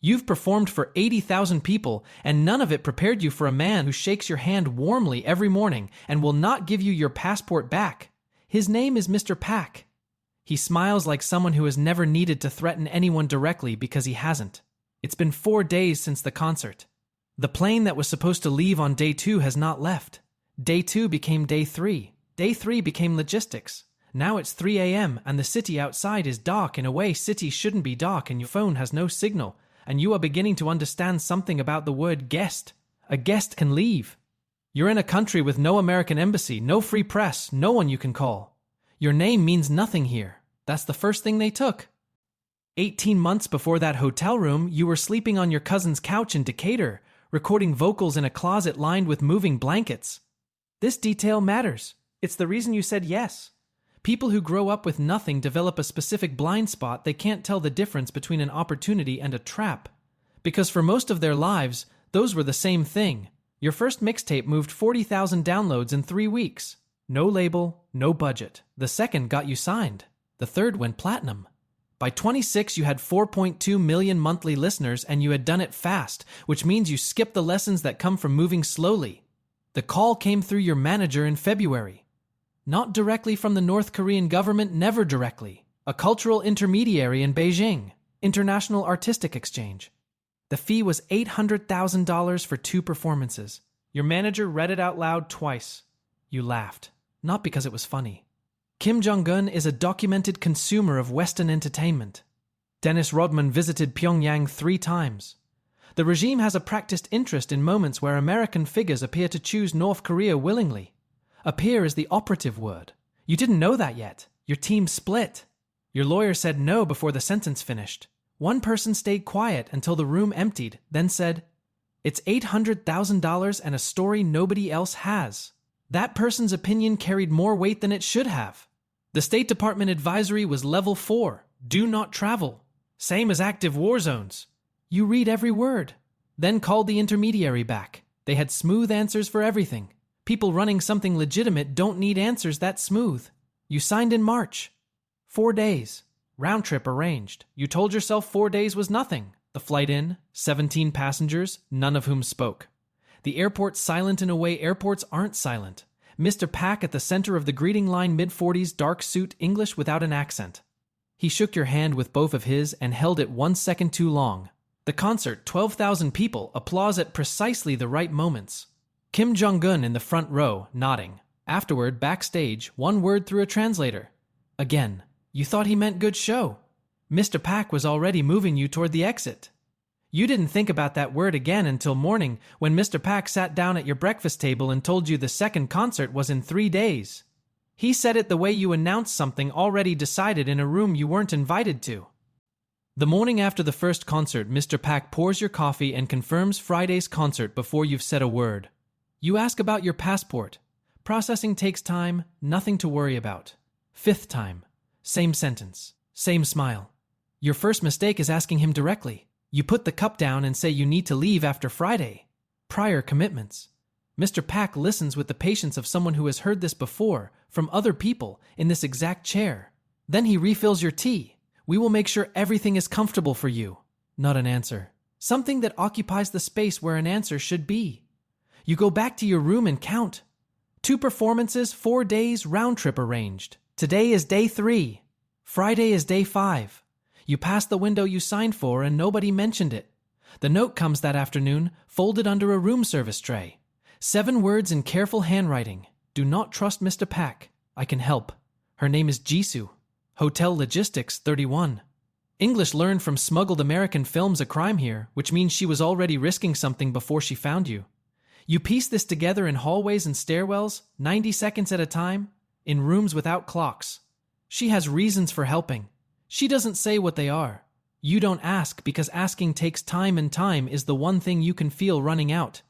You've performed for 80,000 people, and none of it prepared you for a man who shakes your hand warmly every morning and will not give you your passport back. His name is Mr. Pak. He smiles like someone who has never needed to threaten anyone directly because he hasn't. It's been 4 days since the concert. The plane that was supposed to leave on day 2 has not left. Day 2 became day 3. Day 3 became logistics. Now it's 3 a.m. and the city outside is dark in a way cities shouldn't be dark, and your phone has no signal, and you are beginning to understand something about the word guest. A guest can leave. You're in a country with no American embassy, no free press, no one you can call. Your name means nothing here. That's the first thing they took. 18 months before that hotel room, you were sleeping on your cousin's couch in Decatur, recording vocals in a closet lined with moving blankets. This detail matters. It's the reason you said yes. People who grow up with nothing develop a specific blind spot. They can't tell the difference between an opportunity and a trap. Because for most of their lives, those were the same thing. Your first mixtape moved 40,000 downloads in 3 weeks. No label, no budget. The second got you signed. The third went platinum. By 26, you had 4.2 million monthly listeners, and you had done it fast, which means you skipped the lessons that come from moving slowly. The call came through your manager in February. Not directly from the North Korean government, never directly. A cultural intermediary in Beijing, International Artistic Exchange. The fee was $800,000 for 2 performances. Your manager read it out loud twice. You laughed, not because it was funny. Kim Jong-un is a documented consumer of Western entertainment. Dennis Rodman visited Pyongyang 3 times. The regime has a practiced interest in moments where American figures appear to choose North Korea willingly. Appear is the operative word. You didn't know that yet. Your team split. Your lawyer said no before the sentence finished. One person stayed quiet until the room emptied, then said, "It's $800,000 and a story nobody else has." That person's opinion carried more weight than it should have. The State Department advisory was level 4, do not travel. Same as active war zones. You read every word. Then called the intermediary back. They had smooth answers for everything. People running something legitimate don't need answers that smooth. You signed in March. 4 days. Round trip arranged. You told yourself 4 days was nothing. The flight in, 17 passengers, none of whom spoke. The airport silent in a way airports aren't silent. Mr. Pak at the center of the greeting line, mid-40s, dark suit, English without an accent. He shook your hand with both of his and held it 1 second too long. The concert, 12,000 people, applause at precisely the right moments. Kim Jong-un in the front row, nodding. Afterward, backstage, 1 word through a translator. Again, you thought he meant good show. Mr. Pak was already moving you toward the exit. You didn't think about that word again until morning when Mr. Pak sat down at your breakfast table and told you the second concert was in 3 days. He said it the way you announced something already decided in a room you weren't invited to. The morning after the first concert, Mr. Pak pours your coffee and confirms Friday's concert before you've said a word. You ask about your passport. Processing takes time, nothing to worry about. 5th time. Same sentence. Same smile. Your first mistake is asking him directly. You put the cup down and say you need to leave after Friday. Prior commitments. Mr. Pak listens with the patience of someone who has heard this before, from other people, in this exact chair. Then he refills your tea. We will make sure everything is comfortable for you. Not an answer. Something that occupies the space where an answer should be. You go back to your room and count. 2 performances, 4 days, round trip arranged. Today is day 3. Friday is day 5. You passed the window you signed for and nobody mentioned it. The note comes that afternoon, folded under a room service tray. 7 words in careful handwriting. Do not trust Mr. Pak. I can help. Her name is Jisoo. Hotel Logistics 31. English learned from smuggled American films a crime here, which means she was already risking something before she found you. You piece this together in hallways and stairwells, 90 seconds at a time, in rooms without clocks. She has reasons for helping. She doesn't say what they are. You don't ask because asking takes time, and time is the one thing you can feel running out.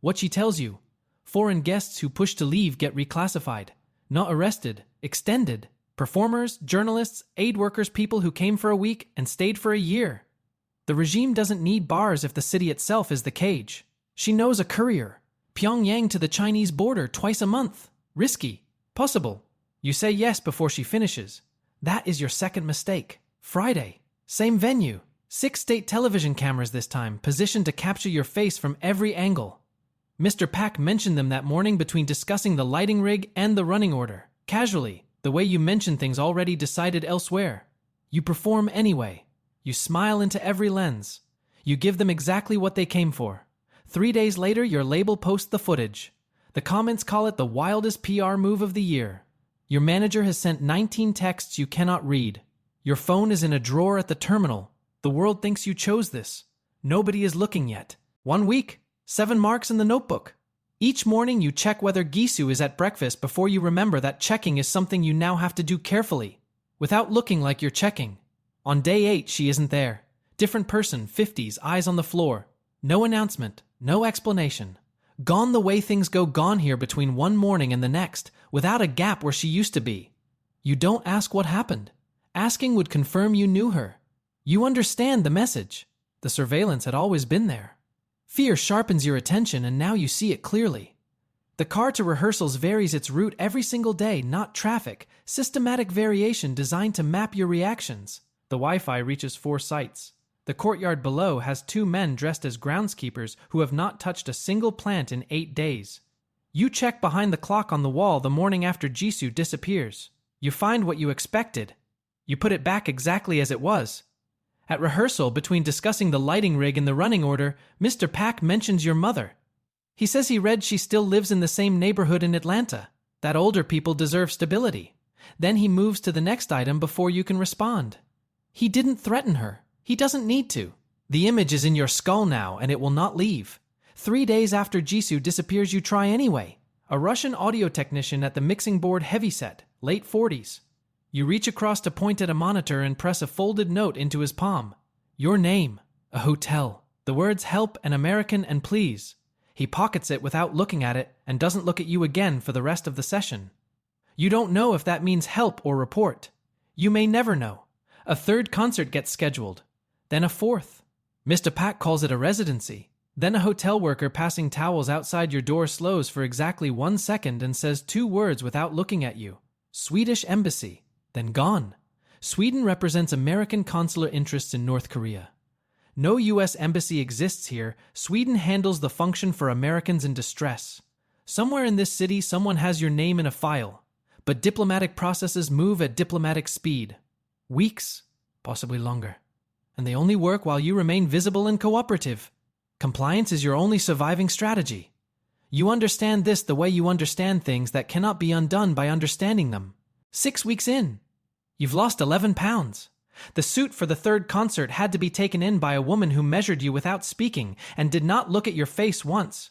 What she tells you: foreign guests who push to leave get reclassified, not arrested, extended. Performers, journalists, aid workers, people who came for a week and stayed for a year. The regime doesn't need bars if the city itself is the cage. She knows a courier. Pyongyang to the Chinese border twice a month. Risky. Possible. You say yes before she finishes. That is your second mistake. Friday. Same venue. 6 state television cameras this time, positioned to capture your face from every angle. Mr. Pak mentioned them that morning between discussing the lighting rig and the running order. Casually, the way you mention things already decided elsewhere. You perform anyway. You smile into every lens. You give them exactly what they came for. 3 days later, your label posts the footage. The comments call it the wildest PR move of the year. Your manager has sent 19 texts you cannot read. Your phone is in a drawer at the terminal. The world thinks you chose this. Nobody is looking yet. 1 week, 7 marks in the notebook. Each morning you check whether Gisu is at breakfast before you remember that checking is something you now have to do carefully, without looking like you're checking. On day 8, she isn't there. Different person, 50s, eyes on the floor. No announcement, no explanation. Gone the way things go, gone here between one morning and the next, without a gap where she used to be. You don't ask what happened. Asking would confirm you knew her. You understand the message. The surveillance had always been there. Fear sharpens your attention, and now you see it clearly. The car to rehearsals varies its route every single day, not traffic. Systematic variation designed to map your reactions. The Wi-Fi reaches 4 sites. The courtyard below has 2 men dressed as groundskeepers who have not touched a single plant in 8 days. You check behind the clock on the wall the morning after Jisoo disappears. You find what you expected. You put it back exactly as it was. At rehearsal, between discussing the lighting rig and the running order, Mr. Pak mentions your mother. He says he read she still lives in the same neighborhood in Atlanta, that older people deserve stability. Then he moves to the next item before you can respond. He didn't threaten her. He doesn't need to. The image is in your skull now, and it will not leave. 3 days after Jisoo disappears, you try anyway. A Russian audio technician at the mixing board heavyset, late 40s. You reach across to point at a monitor and press a folded note into his palm. Your name, a hotel, the words help and American and please. He pockets it without looking at it and doesn't look at you again for the rest of the session. You don't know if that means help or report. You may never know. A 3rd concert gets scheduled, then a 4th. Mr. Pak calls it a residency. Then a hotel worker passing towels outside your door slows for exactly 1 second and says 2 words without looking at you. Swedish Embassy. Then gone. Sweden represents American consular interests in North Korea. No U.S. embassy exists here. Sweden handles the function for Americans in distress. Somewhere in this city, someone has your name in a file. But diplomatic processes move at diplomatic speed. Weeks, possibly longer. And they only work while you remain visible and cooperative. Compliance is your only surviving strategy. You understand this the way you understand things that cannot be undone by understanding them. 6 weeks in, you've lost 11 pounds. The suit for the 3rd concert had to be taken in by a woman who measured you without speaking and did not look at your face once.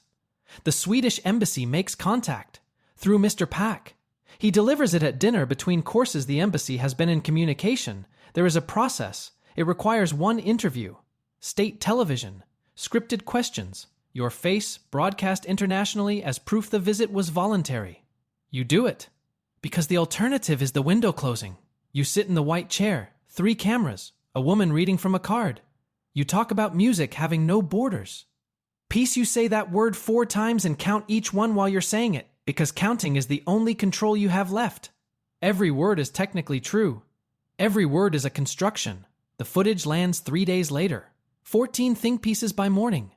The Swedish embassy makes contact through Mr. Pak. He delivers it at dinner between courses. The embassy has been in communication. There is a process. It requires 1 interview, state television, scripted questions, your face broadcast internationally as proof the visit was voluntary. You do it. Because the alternative is the window closing. You sit in the white chair, 3 cameras, a woman reading from a card. You talk about music having no borders. Peace, you say that word 4 times and count each one while you're saying it, because counting is the only control you have left. Every word is technically true. Every word is a construction. The footage lands 3 days later. 14 think pieces by morning.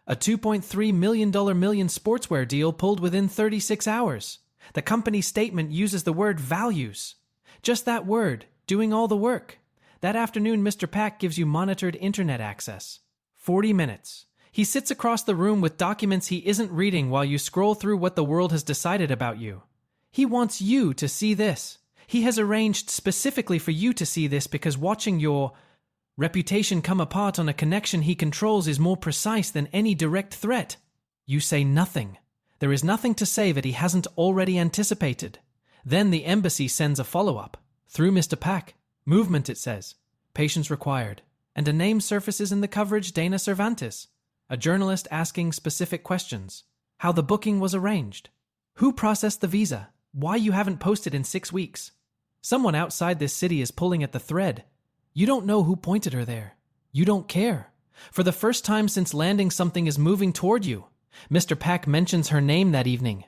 A $2.3 million sportswear deal pulled within 36 hours. The company statement uses the word values. Just that word, doing all the work. That afternoon, Mr. Pak gives you monitored internet access. 40 minutes. He sits across the room with documents he isn't reading while you scroll through what the world has decided about you. He wants you to see this. He has arranged specifically for you to see this because watching your reputation come apart on a connection he controls is more precise than any direct threat. You say nothing. There is nothing to say that he hasn't already anticipated. Then the embassy sends a follow-up. Through Mr. Pak. Movement, it says. Patience required. And a name surfaces in the coverage, Dana Cervantes. A journalist asking specific questions. How the booking was arranged. Who processed the visa. Why you haven't posted in 6 weeks. Someone outside this city is pulling at the thread. You don't know who pointed her there. You don't care. For the first time since landing, something is moving toward you. Mr. Pak mentions her name that evening.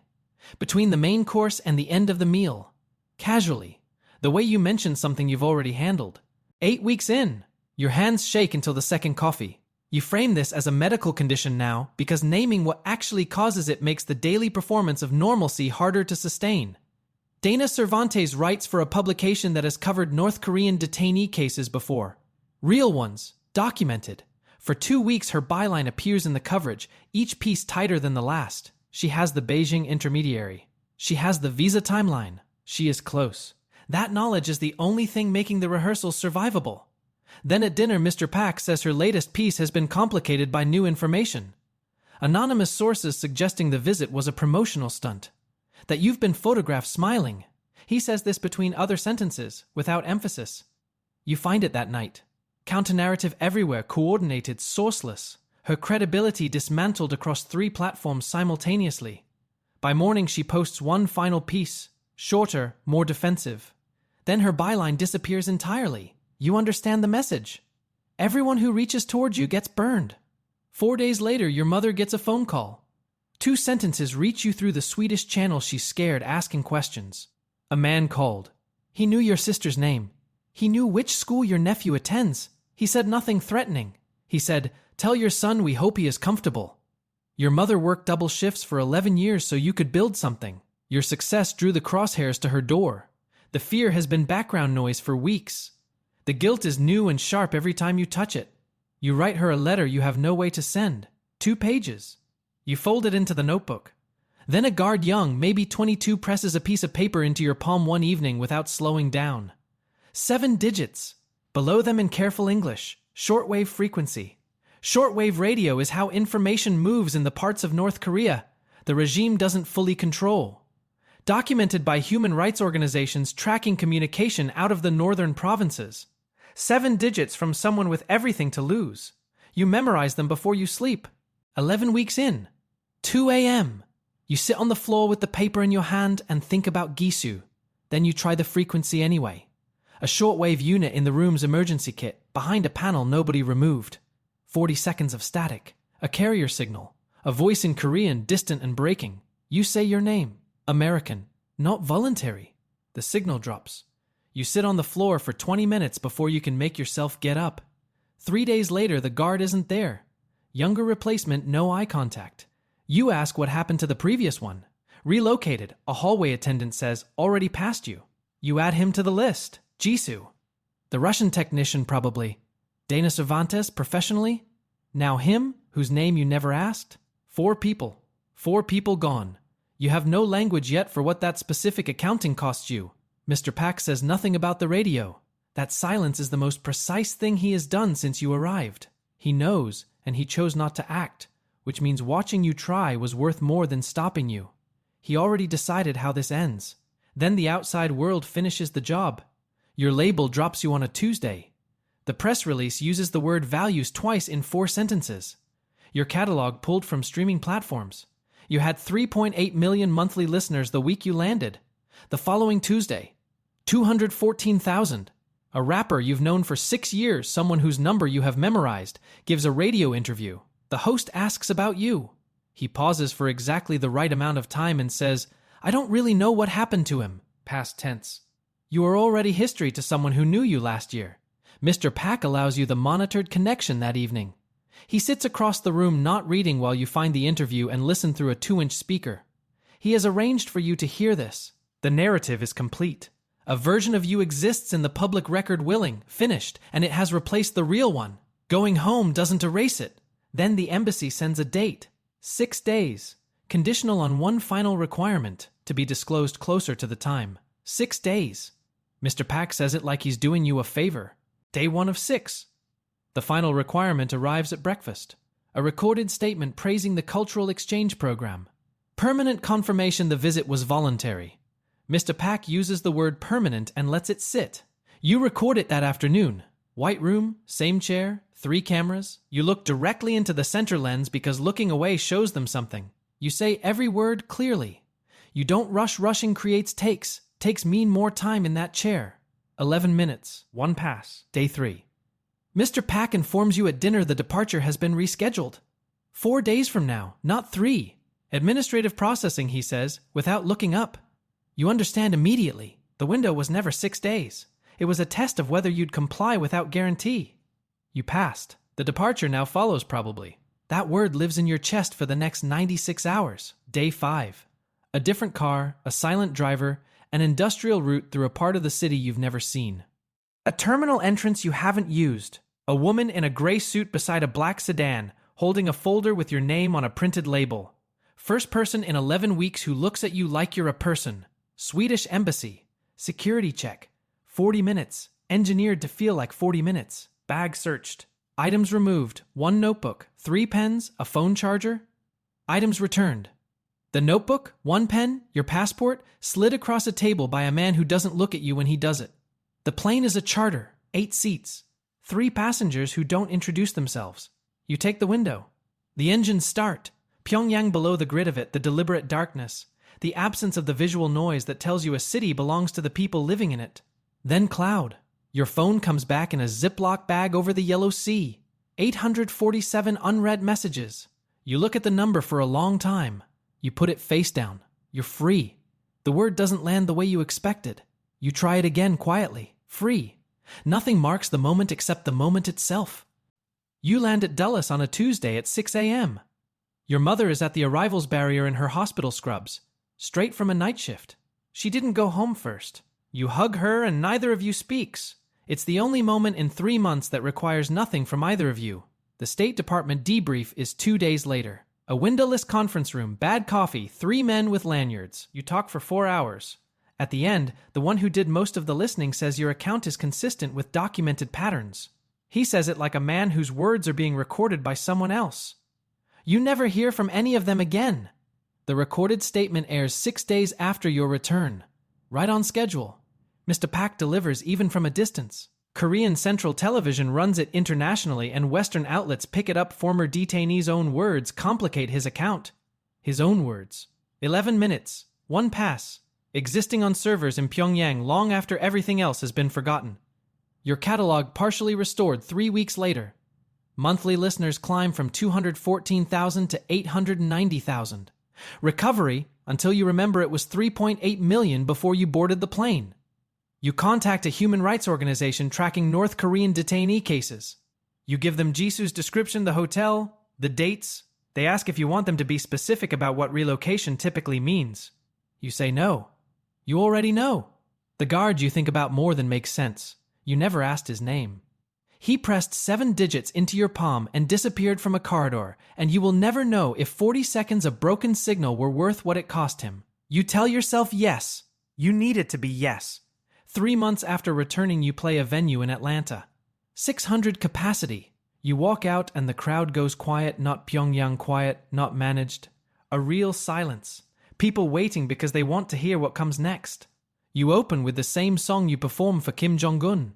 Between the main course and the end of the meal. Casually. The way you mention something you've already handled. 8 weeks in. Your hands shake until the second coffee. You frame this as a medical condition now because naming what actually causes it makes the daily performance of normalcy harder to sustain. Dana Cervantes writes for a publication that has covered North Korean detainee cases before. Real ones, documented. For 2 weeks her byline appears in the coverage, each piece tighter than the last. She has the Beijing intermediary. She has the visa timeline. She is close. That knowledge is the only thing making the rehearsals survivable. Then at dinner, Mr. Pak says her latest piece has been complicated by new information. Anonymous sources suggesting the visit was a promotional stunt. That you've been photographed smiling. He says this between other sentences, without emphasis. You find it that night. Counter-narrative everywhere, coordinated, sourceless. Her credibility dismantled across 3 platforms simultaneously. By morning she posts one final piece, shorter, more defensive. Then her byline disappears entirely. You understand the message. Everyone who reaches towards you gets burned. 4 days later, your mother gets a phone call. 2 sentences reach you through the Swedish channel. She's scared, asking questions. A man called. He knew your sister's name. He knew which school your nephew attends. He said nothing threatening. He said, "Tell your son we hope he is comfortable." Your mother worked double shifts for 11 years so you could build something. Your success drew the crosshairs to her door. The fear has been background noise for weeks. The guilt is new and sharp every time you touch it. You write her a letter you have no way to send. 2 pages. You fold it into the notebook. Then a guard young, maybe 22, presses a piece of paper into your palm one evening without slowing down. 7 digits. Below them in careful English, shortwave frequency. Shortwave radio is how information moves in the parts of North Korea the regime doesn't fully control. Documented by human rights organizations tracking communication out of the northern provinces. 7 digits from someone with everything to lose. You memorize them before you sleep. 11 weeks in. 2 a.m. You sit on the floor with the paper in your hand and think about Gisu. Then you try the frequency anyway. A shortwave unit in the room's emergency kit, behind a panel nobody removed. 40 seconds of static. A carrier signal. A voice in Korean, distant and breaking. You say your name. American. Not voluntary. The signal drops. You sit on the floor for 20 minutes before you can make yourself get up. 3 days later, the guard isn't there. Younger replacement, no eye contact. You ask what happened to the previous one. Relocated, a hallway attendant says, already passed you. You add him to the list. Jisoo. The Russian technician probably. Dana Cervantes, professionally. Now him, whose name you never asked. 4 people. 4 people gone. You have no language yet for what that specific accounting costs you. Mr. Pak says nothing about the radio. That silence is the most precise thing he has done since you arrived. He knows, and he chose not to act, which means watching you try was worth more than stopping you. He already decided how this ends. Then the outside world finishes the job. Your label drops you on a Tuesday. The press release uses the word values twice in 4 sentences. Your catalog pulled from streaming platforms. You had 3.8 million monthly listeners the week you landed. The following Tuesday, 214,000. A rapper you've known for 6 years, someone whose number you have memorized, gives a radio interview. The host asks about you. He pauses for exactly the right amount of time and says, "I don't really know what happened to him." Past tense. You are already history to someone who knew you last year. Mr. Pak allows you the monitored connection that evening. He sits across the room not reading while you find the interview and listen through a 2-inch speaker. He has arranged for you to hear this. The narrative is complete. A version of you exists in the public record willing, finished, and it has replaced the real one. Going home doesn't erase it. Then the embassy sends a date. 6 days. Conditional on one final requirement, to be disclosed closer to the time. 6 days. Mr. Pak says it like he's doing you a favor. Day 1 of 6. The final requirement arrives at breakfast. A recorded statement praising the cultural exchange program. Permanent confirmation the visit was voluntary. Mr. Pak uses the word permanent and lets it sit. You record it that afternoon. White room, same chair, 3 cameras. You look directly into the center lens because looking away shows them something. You say every word clearly. You don't rush. Rushing creates takes. Takes mean more time in that chair. 11 minutes. 1 pass. Day 3. Mr. Pak informs you at dinner the departure has been rescheduled. 4 days from now, not 3. Administrative processing, he says, without looking up. You understand immediately. The window was never 6 days. It was a test of whether you'd comply without guarantee. You passed. The departure now follows probably. That word lives in your chest for the next 96 hours. Day 5. A different car, a silent driver, an industrial route through a part of the city you've never seen. A terminal entrance you haven't used. A woman in a gray suit beside a black sedan, holding a folder with your name on a printed label. First person in 11 weeks who looks at you like you're a person. Swedish embassy. Security check. 40 minutes. Engineered to feel like 40 minutes. Bag searched. Items removed. 1 notebook. 3 pens. A phone charger. Items returned. The notebook, 1 pen, your passport, slid across a table by a man who doesn't look at you when he does it. The plane is a charter. 8 seats. 3 passengers who don't introduce themselves. You take the window. The engines start. Pyongyang below the grid of it, the deliberate darkness. The absence of the visual noise that tells you a city belongs to the people living in it. Then cloud. Your phone comes back in a Ziploc bag over the Yellow Sea. 847 unread messages. You look at the number for a long time. You put it face down. You're free. The word doesn't land the way you expected. You try it again quietly. Free. Nothing marks the moment except the moment itself. You land at Dulles on a Tuesday at 6 a.m. Your mother is at the arrivals barrier in her hospital scrubs, straight from a night shift. She didn't go home first. You hug her and neither of you speaks. It's the only moment in 3 months that requires nothing from either of you. The State Department debrief is 2 days later. A windowless conference room, bad coffee, 3 men with lanyards. You talk for 4 hours. At the end, the one who did most of the listening says your account is consistent with documented patterns. He says it like a man whose words are being recorded by someone else. You never hear from any of them again. The recorded statement airs 6 days after your return. Right on schedule. Mr. Pak delivers even from a distance. Korean Central Television runs it internationally and Western outlets pick it up. Former detainee's own words complicate his account. His own words. 11 minutes. 1 pass. Existing on servers in Pyongyang long after everything else has been forgotten. Your catalog partially restored 3 weeks later. Monthly listeners climb from 214,000 to 890,000. Recovery, until you remember it was 3.8 million before you boarded the plane. You contact a human rights organization tracking North Korean detainee cases. You give them Jisu's description, the hotel, the dates. They ask if you want them to be specific about what relocation typically means. You say no. You already know. The guard you think about more than makes sense. You never asked his name. He pressed 7 digits into your palm and disappeared from a corridor, and you will never know if 40 seconds of broken signal were worth what it cost him. You tell yourself yes. You need it to be yes. 3 months after returning, you play a venue in Atlanta. 600 capacity. You walk out and the crowd goes quiet, not Pyongyang quiet, not managed. A real silence. People waiting because they want to hear what comes next. You open with the same song you perform for Kim Jong-un.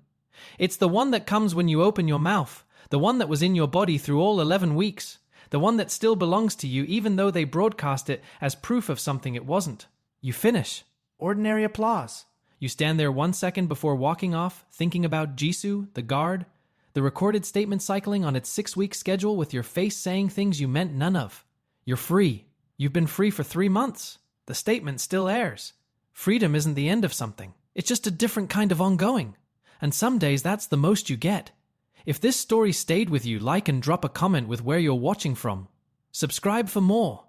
It's the one that comes when you open your mouth, the one that was in your body through all 11 weeks, the one that still belongs to you even though they broadcast it as proof of something it wasn't. You finish. Ordinary applause. You stand there 1 second before walking off, thinking about Jisoo, the guard, the recorded statement cycling on its 6-week schedule with your face saying things you meant none of. You're free. You've been free for 3 months. The statement still airs. Freedom isn't the end of something. It's just a different kind of ongoing. And some days that's the most you get. If this story stayed with you, like and drop a comment with where you're watching from. Subscribe for more.